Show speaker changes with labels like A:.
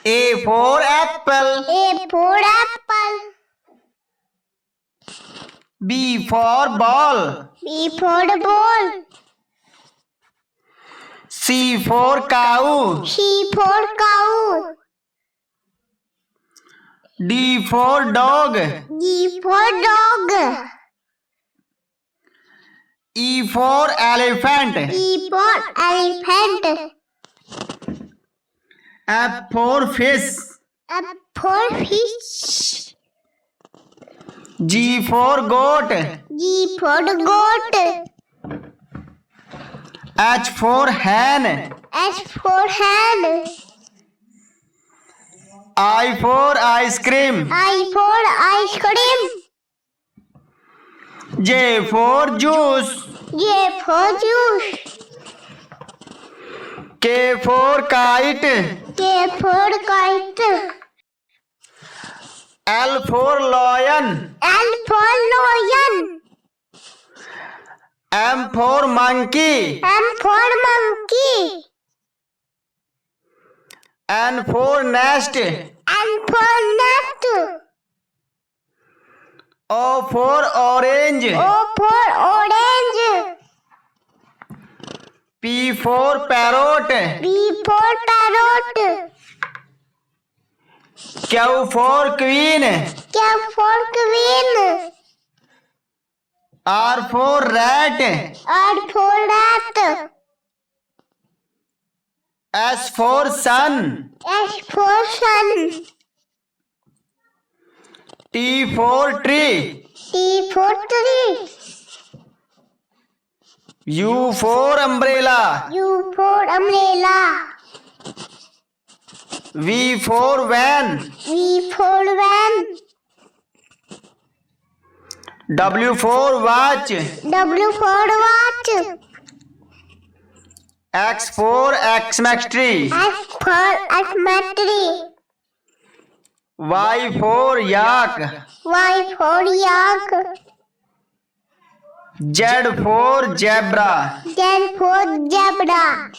A: A for apple.
B: A for apple.
A: B for ball.
B: B for the ball.
A: C for cow.
B: C for cow.
A: D for dog.
B: D for dog.
A: E for elephant.
B: E for elephant.
A: F for fish.
B: F for fish.
A: G for goat.
B: G for the goat.
A: H for hen.
B: H for hen.
A: I for ice cream.
B: I for ice cream.
A: J for juice.
B: J for juice.
A: K for kite.
B: K for kite.
A: L for lion.
B: L for lion.
A: M for monkey.
B: M for monkey.
A: N for nest.
B: N for nest.
A: O for orange.
B: O for orange.
A: P for parrot.
B: P for parrot.
A: Q for queen.
B: Q for queen.
A: R for rat.
B: R for rat.
A: S for sun.
B: S for sun.
A: T for tree.
B: T for tree.
A: U for umbrella.
B: U for umbrella.
A: V for van.
B: V for van.
A: W for watch.
B: W for watch.
A: X for Xmas tree.
B: X for Xmas.
A: Y for yak.
B: Y for yak.
A: Z for zebra.
B: Z for zebra.